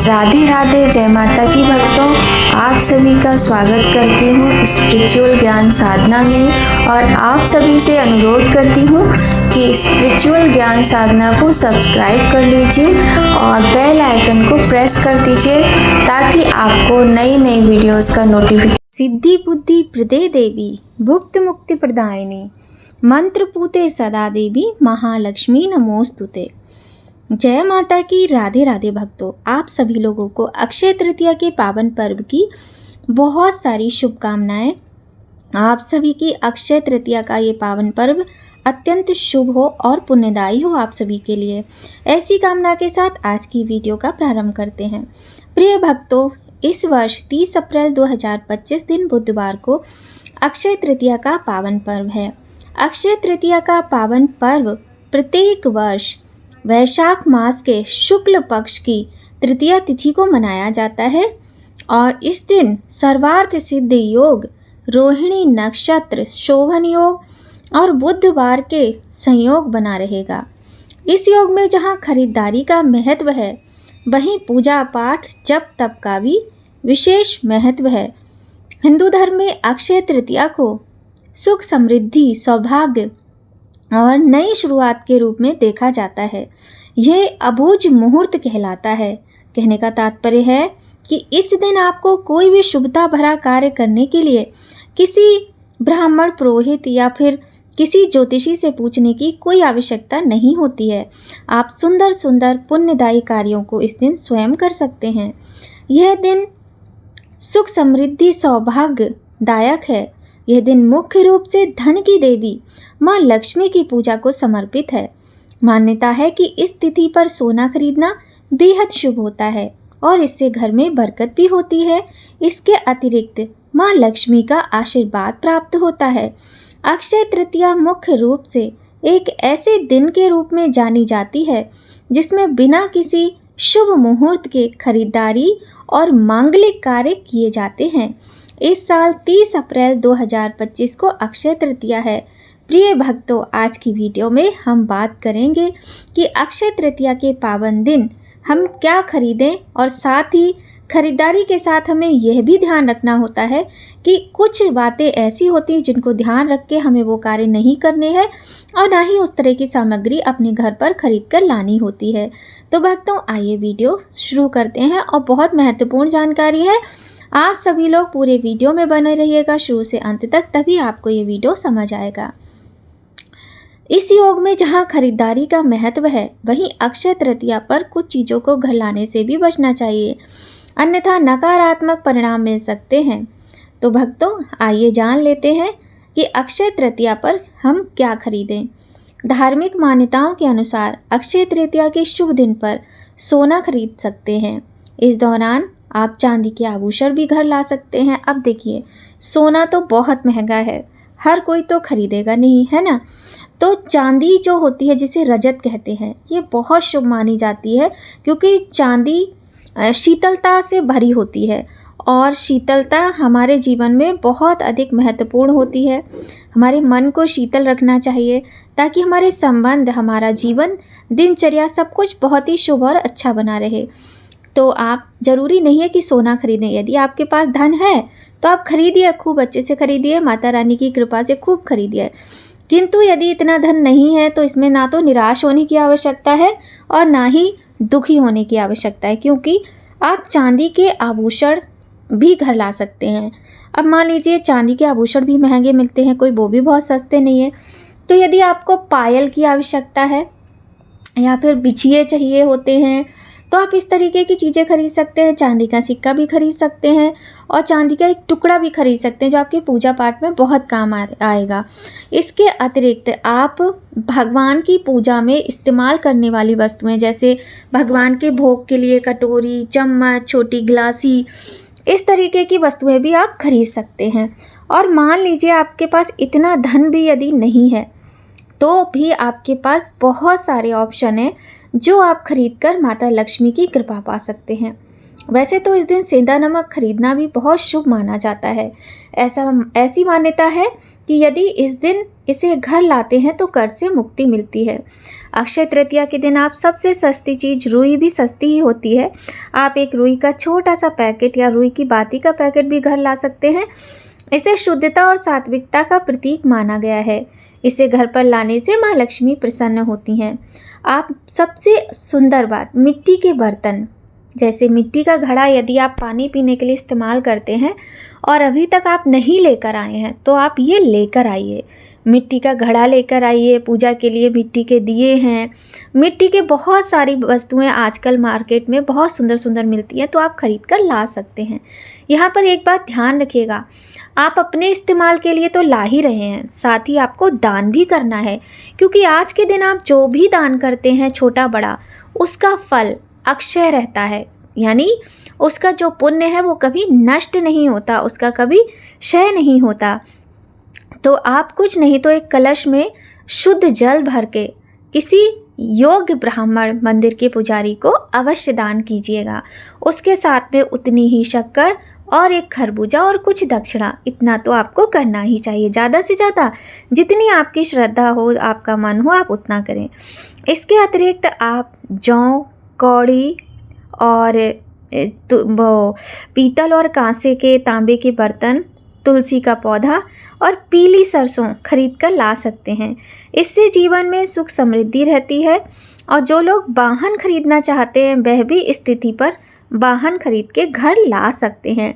राधे राधे, जय माता की भक्तों। आप सभी का स्वागत करती हूँ स्पिरिचुअल ज्ञान साधना में और आप सभी से अनुरोध करती हूँ कि स्पिरिचुअल ज्ञान साधना को सब्सक्राइब कर लीजिए और बेल आइकन को प्रेस कर दीजिए ताकि आपको नई नई वीडियोस का नोटिफिकेशन। सिद्धि बुद्धि प्रदे देवी भुक्त मुक्ति प्रदायिनी मंत्र पूते सदा देवी महालक्ष्मी नमोस्तुते। जय माता की। राधे राधे भक्तों, आप सभी लोगों को अक्षय तृतीया के पावन पर्व की बहुत सारी शुभकामनाएं। आप सभी की अक्षय तृतीया का ये पावन पर्व अत्यंत शुभ हो और पुण्यदायी हो आप सभी के लिए। ऐसी कामना के साथ आज की वीडियो का प्रारंभ करते हैं। प्रिय भक्तों, इस वर्ष 30 अप्रैल 2025 दिन बुधवार को अक्षय तृतीया का पावन पर्व है। अक्षय तृतीया का पावन पर्व प्रत्येक वर्ष वैशाख मास के शुक्ल पक्ष की तृतीया तिथि को मनाया जाता है और इस दिन सर्वार्थ सिद्ध योग, रोहिणी नक्षत्र, शोभन योग और बुधवार के संयोग बना रहेगा। इस योग में जहाँ खरीदारी का महत्व है, वहीं पूजा पाठ जप तप का भी विशेष महत्व है। हिंदू धर्म में अक्षय तृतीया को सुख, समृद्धि, सौभाग्य और नई शुरुआत के रूप में देखा जाता है। यह अबूझ मुहूर्त कहलाता है। कहने का तात्पर्य है कि इस दिन आपको कोई भी शुभता भरा कार्य करने के लिए किसी ब्राह्मण, पुरोहित या फिर किसी ज्योतिषी से पूछने की कोई आवश्यकता नहीं होती है। आप सुंदर सुंदर पुण्यदायी कार्यों को इस दिन स्वयं कर सकते हैं। यह दिन सुख, समृद्धि, सौभाग्य दायक है। यह दिन मुख्य रूप से धन की देवी माँ लक्ष्मी की पूजा को समर्पित है। मान्यता है कि इस तिथि पर सोना खरीदना बेहद शुभ होता है और इससे घर में बरकत भी होती है। इसके अतिरिक्त माँ लक्ष्मी का आशीर्वाद प्राप्त होता है। अक्षय तृतीया मुख्य रूप से एक ऐसे दिन के रूप में जानी जाती है जिसमें बिना किसी शुभ मुहूर्त के खरीदारी और मांगलिक कार्य किए जाते हैं। इस साल 30 अप्रैल 2025 को अक्षय तृतीया है। प्रिय भक्तों, आज की वीडियो में हम बात करेंगे कि अक्षय तृतीया के पावन दिन हम क्या खरीदें और साथ ही खरीदारी के साथ हमें यह भी ध्यान रखना होता है कि कुछ बातें ऐसी होती हैं जिनको ध्यान रख के हमें वो कार्य नहीं करने हैं और ना ही उस तरह की सामग्री अपने घर पर खरीद कर लानी होती है। तो भक्तों, आइए वीडियो शुरू करते हैं और बहुत महत्वपूर्ण जानकारी है। आप सभी लोग पूरे वीडियो में बने रहिएगा शुरू से अंत तक, तभी आपको ये वीडियो समझ आएगा। इस योग में जहाँ खरीदारी का महत्व है, वहीं अक्षय तृतीया पर कुछ चीज़ों को घर लाने से भी बचना चाहिए, अन्यथा नकारात्मक परिणाम मिल सकते हैं। तो भक्तों, आइए जान लेते हैं कि अक्षय तृतीया पर हम क्या खरीदें। धार्मिक मान्यताओं के अनुसार अक्षय तृतीया के शुभ दिन पर सोना खरीद सकते हैं। इस दौरान आप चांदी के आभूषण भी घर ला सकते हैं। अब देखिए, सोना तो बहुत महंगा है, हर कोई तो खरीदेगा नहीं, है ना। तो चांदी जो होती है, जिसे रजत कहते हैं, ये बहुत शुभ मानी जाती है क्योंकि चांदी शीतलता से भरी होती है और शीतलता हमारे जीवन में बहुत अधिक महत्वपूर्ण होती है। हमारे मन को शीतल रखना चाहिए ताकि हमारे संबंध, हमारा जीवन, दिनचर्या सब कुछ बहुत ही शुभ और अच्छा बना रहे। तो आप ज़रूरी नहीं है कि सोना खरीदें। यदि आपके पास धन है तो आप खरीदिए, खूब अच्छे से खरीदिए, माता रानी की कृपा से खूब खरीदिए। किंतु यदि इतना धन नहीं है तो इसमें ना तो निराश होने की आवश्यकता है और ना ही दुखी होने की आवश्यकता है, क्योंकि आप चांदी के आभूषण भी घर ला सकते हैं। अब मान लीजिए चांदी के आभूषण भी महंगे मिलते हैं, कोई वो भी बहुत सस्ते नहीं है। तो यदि आपको पायल की आवश्यकता है या फिर बिछिए चाहिए होते हैं तो आप इस तरीके की चीज़ें खरीद सकते हैं। चांदी का सिक्का भी खरीद सकते हैं और चांदी का एक टुकड़ा भी खरीद सकते हैं जो आपके पूजा पाठ में बहुत काम आएगा। इसके अतिरिक्त आप भगवान की पूजा में इस्तेमाल करने वाली वस्तुएं, जैसे भगवान के भोग के लिए कटोरी, चम्मच, छोटी गिलासी, इस तरीके की वस्तुएं भी आप खरीद सकते हैं। और मान लीजिए आपके पास इतना धन भी यदि नहीं है तो भी आपके पास बहुत सारे ऑप्शन हैं जो आप खरीदकर माता लक्ष्मी की कृपा पा सकते हैं। वैसे तो इस दिन सेंधा नमक खरीदना भी बहुत शुभ माना जाता है। ऐसी मान्यता है कि यदि इस दिन इसे घर लाते हैं तो कर्ज से मुक्ति मिलती है। अक्षय तृतीया के दिन आप सबसे सस्ती चीज़, रुई भी सस्ती ही होती है, आप एक रुई का छोटा सा पैकेट या रुई की बाती का पैकेट भी घर ला सकते हैं। इसे शुद्धता और सात्विकता का प्रतीक माना गया है। इसे घर पर लाने से माँ लक्ष्मी प्रसन्न होती हैं। आप सबसे सुंदर बात, मिट्टी के बर्तन, जैसे मिट्टी का घड़ा यदि आप पानी पीने के लिए इस्तेमाल करते हैं और अभी तक आप नहीं लेकर आए हैं तो आप ये लेकर आइए। मिट्टी का घड़ा लेकर आइए। पूजा के लिए मिट्टी के दिए हैं, मिट्टी के बहुत सारी वस्तुएं आजकल मार्केट में बहुत सुंदर सुंदर मिलती हैं, तो आप खरीद कर ला सकते हैं। यहाँ पर एक बात ध्यान रखिएगा, आप अपने इस्तेमाल के लिए तो ला ही रहे हैं, साथ ही आपको दान भी करना है, क्योंकि आज के दिन आप जो भी दान करते हैं छोटा बड़ा, उसका फल अक्षय रहता है, यानी उसका जो पुण्य है वो कभी नष्ट नहीं होता, उसका कभी क्षय नहीं होता। तो आप कुछ नहीं तो एक कलश में शुद्ध जल भर के किसी योग्य ब्राह्मण मंदिर के पुजारी को अवश्य दान कीजिएगा। उसके साथ में उतनी ही शक्कर और एक खरबूजा और कुछ दक्षिणा, इतना तो आपको करना ही चाहिए। ज़्यादा से ज़्यादा जितनी आपकी श्रद्धा हो, आपका मन हो, आप उतना करें। इसके अतिरिक्त आप जौ, कौड़ी और वो पीतल और कांसे के, तांबे के बर्तन, तुलसी का पौधा और पीली सरसों खरीद कर ला सकते हैं। इससे जीवन में सुख समृद्धि रहती है। और जो लोग वाहन खरीदना चाहते हैं वह भी इस तिथि पर वाहन खरीद के घर ला सकते हैं।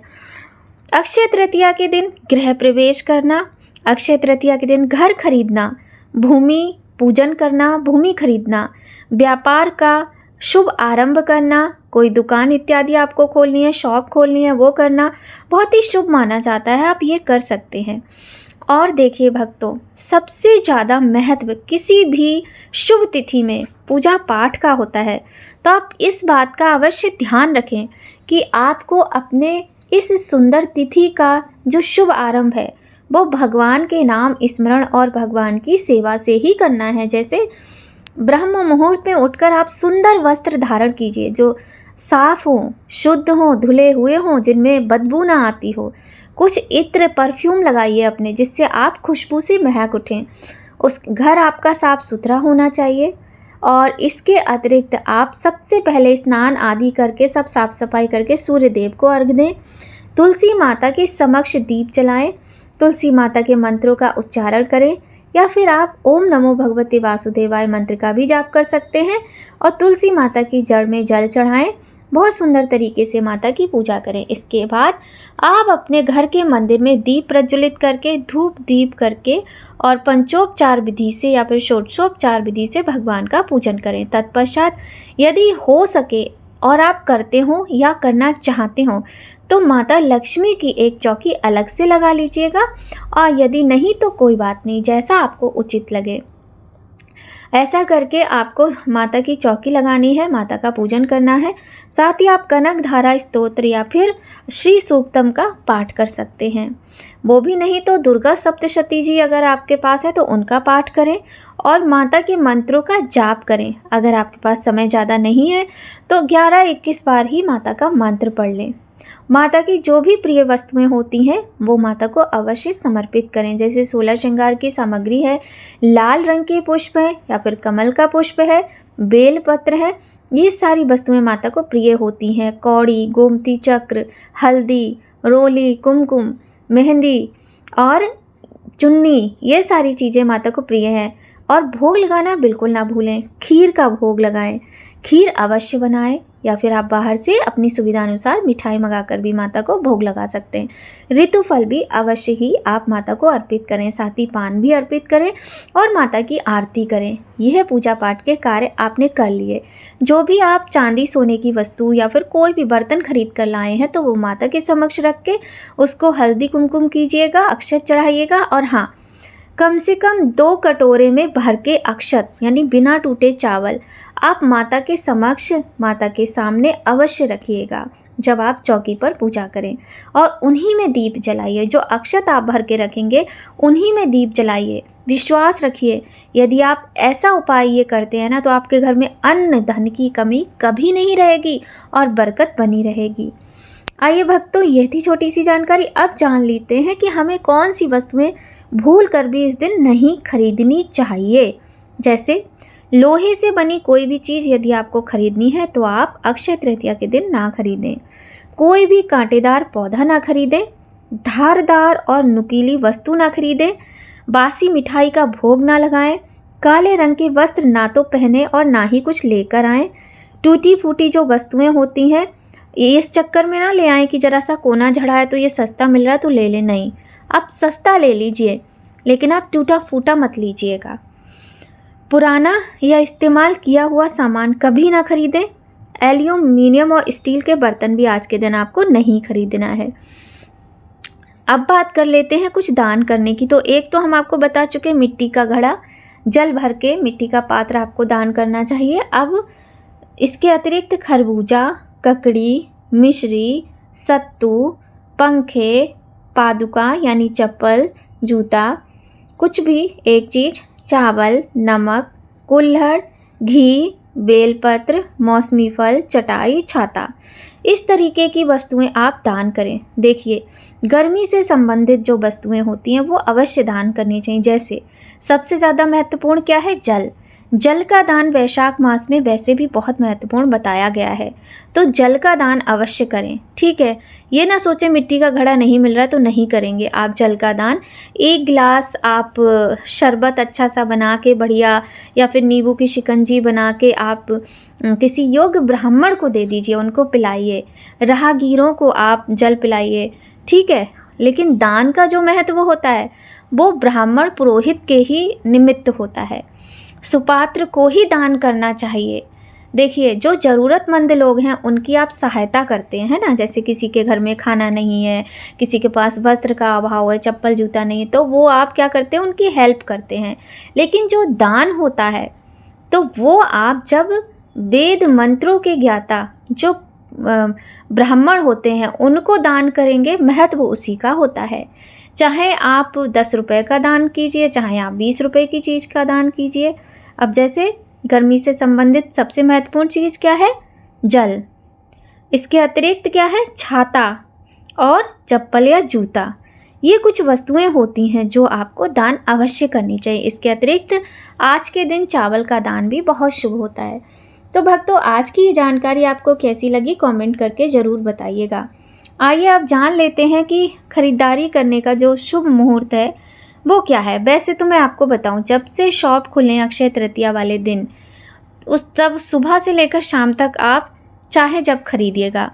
अक्षय तृतीया के दिन गृह प्रवेश करना, अक्षय तृतीया के दिन घर खरीदना, भूमि पूजन करना, भूमि खरीदना, व्यापार का शुभ आरंभ करना, कोई दुकान इत्यादि आपको खोलनी है, शॉप खोलनी है, वो करना बहुत ही शुभ माना जाता है। आप ये कर सकते हैं। और देखिए भक्तों, सबसे ज़्यादा महत्व किसी भी शुभ तिथि में पूजा पाठ का होता है, तो आप इस बात का अवश्य ध्यान रखें कि आपको अपने इस सुंदर तिथि का जो शुभ आरंभ है वो भगवान के नाम स्मरण और भगवान की सेवा से ही करना है। जैसे ब्रह्म मुहूर्त में उठकर आप सुंदर वस्त्र धारण कीजिए जो साफ हों, शुद्ध हों, धुले हुए हों, जिनमें बदबू ना आती हो। कुछ इत्र, परफ्यूम लगाइए अपने, जिससे आप खुशबू से महक उठें। उस घर आपका साफ सुथरा होना चाहिए। और इसके अतिरिक्त आप सबसे पहले स्नान आदि करके, सब साफ सफाई करके सूर्य देव को अर्घ दें। तुलसी माता के समक्ष दीप जलाएं, तुलसी माता के मंत्रों का उच्चारण करें, या फिर आप ओम नमो भगवते वासुदेवाय मंत्र का भी जाप कर सकते हैं और तुलसी माता की जड़ में जल चढ़ाएं। बहुत सुंदर तरीके से माता की पूजा करें। इसके बाद आप अपने घर के मंदिर में दीप प्रज्वलित करके, धूप दीप करके और पंचोपचार विधि से या फिर षोडशोपचार विधि से भगवान का पूजन करें। तत्पश्चात यदि हो सके और आप करते हो या करना चाहते हो तो माता लक्ष्मी की एक चौकी अलग से लगा लीजिएगा, और यदि नहीं तो कोई बात नहीं, जैसा आपको उचित लगे। ऐसा करके आपको माता की चौकी लगानी है, माता का पूजन करना है। साथ ही आप कनक धारा स्तोत्र या फिर श्री सूक्तम का पाठ कर सकते हैं। वो भी नहीं तो दुर्गा सप्तशती जी अगर आपके पास है तो उनका पाठ करें और माता के मंत्रों का जाप करें। अगर आपके पास समय ज़्यादा नहीं है तो 11-21 बार ही माता का मंत्र पढ़ लें। माता की जो भी प्रिय वस्तुएं होती हैं वो माता को अवश्य समर्पित करें। जैसे 16 श्रृंगार की सामग्री है, लाल रंग के पुष्प है या फिर कमल का पुष्प है, बेल पत्र है, ये सारी वस्तुएं माता को प्रिय होती हैं। कौड़ी, गोमती चक्र, हल्दी, रोली, कुमकुम, मेहंदी और चुन्नी, ये सारी चीज़ें माता को प्रिय हैं। और भोग लगाना बिल्कुल ना भूलें, खीर का भोग लगाएं, खीर अवश्य बनाएं, या फिर आप बाहर से अपनी सुविधा अनुसार मिठाई मंगाकर भी माता को भोग लगा सकते हैं। ऋतु फल भी अवश्य ही आप माता को अर्पित करें, साथ ही पान भी अर्पित करें और माता की आरती करें। यह पूजा पाठ के कार्य आपने कर लिए। जो भी आप चांदी सोने की वस्तु या फिर कोई भी बर्तन खरीद कर लाए हैं तो वो माता के समक्ष रख के उसको हल्दी कुमकुम कीजिएगा, अक्षत चढ़ाइएगा, और हाँ, कम से कम 2 कटोरे में भर के अक्षत यानी बिना टूटे चावल आप माता के समक्ष, माता के सामने अवश्य रखिएगा जब आप चौकी पर पूजा करें, और उन्हीं में दीप जलाइए। जो अक्षत आप भर के रखेंगे उन्हीं में दीप जलाइए। विश्वास रखिए, यदि आप ऐसा उपाय ये करते हैं ना तो आपके घर में अन्न धन की कमी कभी नहीं रहेगी और बरकत बनी रहेगी। आइए भक्तों, यह थी छोटी सी जानकारी। अब जान लेते हैं कि हमें कौन सी वस्तुएं भूल कर भी इस दिन नहीं खरीदनी चाहिए। जैसे लोहे से बनी कोई भी चीज़ यदि आपको खरीदनी है तो आप अक्षय तृतीया के दिन ना खरीदें। कोई भी कांटेदार पौधा ना खरीदें, धारदार और नुकीली वस्तु ना खरीदें, बासी मिठाई का भोग ना लगाएं, काले रंग के वस्त्र ना तो पहने और ना ही कुछ लेकर आएं। टूटी फूटी जो वस्तुएं होती हैं इस चक्कर में ना ले आएं कि ज़रा सा कोना झड़ा है तो ये सस्ता मिल रहा है तो ले लें, नहीं, आप सस्ता ले लीजिए लेकिन आप टूटा फूटा मत लीजिएगा। पुराना या इस्तेमाल किया हुआ सामान कभी ना खरीदें। एल्यूमिनियम और स्टील के बर्तन भी आज के दिन आपको नहीं खरीदना है। अब बात कर लेते हैं कुछ दान करने की। तो एक तो हम आपको बता चुके मिट्टी का घड़ा, जल भर के मिट्टी का पात्र आपको दान करना चाहिए। अब इसके अतिरिक्त खरबूजा, ककड़ी, मिश्री, सत्तू, पंखे, पादुका यानी चप्पल, जूता, कुछ भी एक चीज़, चावल, नमक, कुल्हड़, घी, बेलपत्र, मौसमी फल, चटाई, छाता, इस तरीके की वस्तुएं आप दान करें। देखिए, गर्मी से संबंधित जो वस्तुएं होती हैं वो अवश्य दान करनी चाहिए। जैसे सबसे ज़्यादा महत्वपूर्ण क्या है? जल। जल का दान वैशाख मास में वैसे भी बहुत महत्वपूर्ण बताया गया है, तो जल का दान अवश्य करें। ठीक है, ये ना सोचें मिट्टी का घड़ा नहीं मिल रहा तो नहीं करेंगे। आप जल का दान, एक गिलास आप शरबत अच्छा सा बना के बढ़िया, या फिर नींबू की शिकंजी बना के आप किसी योग्य ब्राह्मण को दे दीजिए, उनको पिलाइए। राहगीरों को आप जल पिलाइए। ठीक है, लेकिन दान का जो महत्व होता है वो ब्राह्मण पुरोहित के ही निमित्त होता है। सुपात्र को ही दान करना चाहिए। देखिए, जो ज़रूरतमंद लोग हैं उनकी आप सहायता करते हैं ना, जैसे किसी के घर में खाना नहीं है, किसी के पास वस्त्र का अभाव है, चप्पल जूता नहीं है, तो वो आप क्या करते हैं? उनकी हेल्प करते हैं। लेकिन जो दान होता है तो वो आप जब वेद मंत्रों के ज्ञाता जो ब्राह्मण होते हैं उनको दान करेंगे, महत्व उसी का होता है। चाहे आप 10 रुपये का दान कीजिए, चाहे आप 20 रुपये की चीज़ का दान कीजिए। अब जैसे गर्मी से संबंधित सबसे महत्वपूर्ण चीज़ क्या है? जल। इसके अतिरिक्त क्या है? छाता और चप्पल या जूता। ये कुछ वस्तुएं होती हैं जो आपको दान अवश्य करनी चाहिए। इसके अतिरिक्त आज के दिन चावल का दान भी बहुत शुभ होता है। तो भक्तों, आज की ये जानकारी आपको कैसी लगी कमेंट करके ज़रूर बताइएगा। आइए अब जान लेते हैं कि ख़रीदारी करने का जो शुभ मुहूर्त है वो क्या है। वैसे तो मैं आपको बताऊं, जब से शॉप खुलें अक्षय तृतीया वाले दिन, उस तब सुबह से लेकर शाम तक आप चाहे जब खरीदिएगा।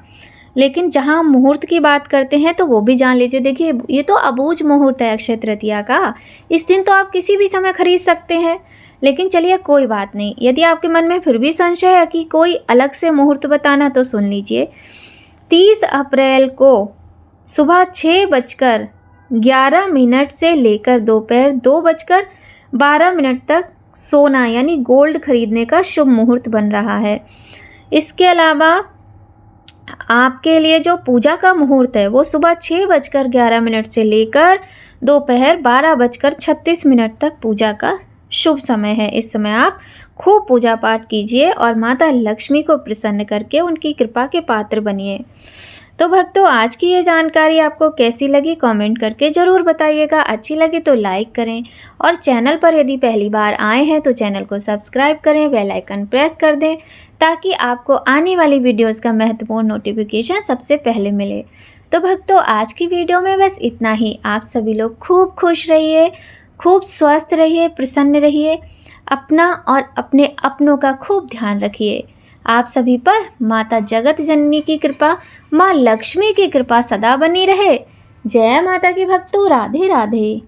लेकिन जहां मुहूर्त की बात करते हैं तो वो भी जान लीजिए। देखिए, ये तो अबूझ मुहूर्त है अक्षय तृतीया का। इस दिन तो आप किसी भी समय खरीद सकते हैं। लेकिन चलिए, कोई बात नहीं, यदि आपके मन में फिर भी संशय है कि कोई अलग से मुहूर्त बताना तो सुन लीजिए। 30 अप्रैल को सुबह 6:11 से लेकर दोपहर 2:12 तक सोना यानी गोल्ड खरीदने का शुभ मुहूर्त बन रहा है। इसके अलावा आपके लिए जो पूजा का मुहूर्त है वो सुबह 6:11 से लेकर दोपहर 12:36 तक पूजा का शुभ समय है। इस समय आप खूब पूजा पाठ कीजिए और माता लक्ष्मी को प्रसन्न करके उनकी कृपा के पात्र बनिए। तो भक्तों, आज की ये जानकारी आपको कैसी लगी कमेंट करके ज़रूर बताइएगा। अच्छी लगी तो लाइक करें और चैनल पर यदि पहली बार आए हैं तो चैनल को सब्सक्राइब करें, बेल आइकन प्रेस कर दें ताकि आपको आने वाली वीडियोस का महत्वपूर्ण नोटिफिकेशन सबसे पहले मिले। तो भक्तों, आज की वीडियो में बस इतना ही। आप सभी लोग खूब खुश रहिए, खूब स्वस्थ रहिए, प्रसन्न रहिए, अपना और अपने अपनों का खूब ध्यान रखिए। आप सभी पर माता जगत जननी की कृपा, माँ लक्ष्मी की कृपा सदा बनी रहे। जय माता की भक्तों, राधे राधे।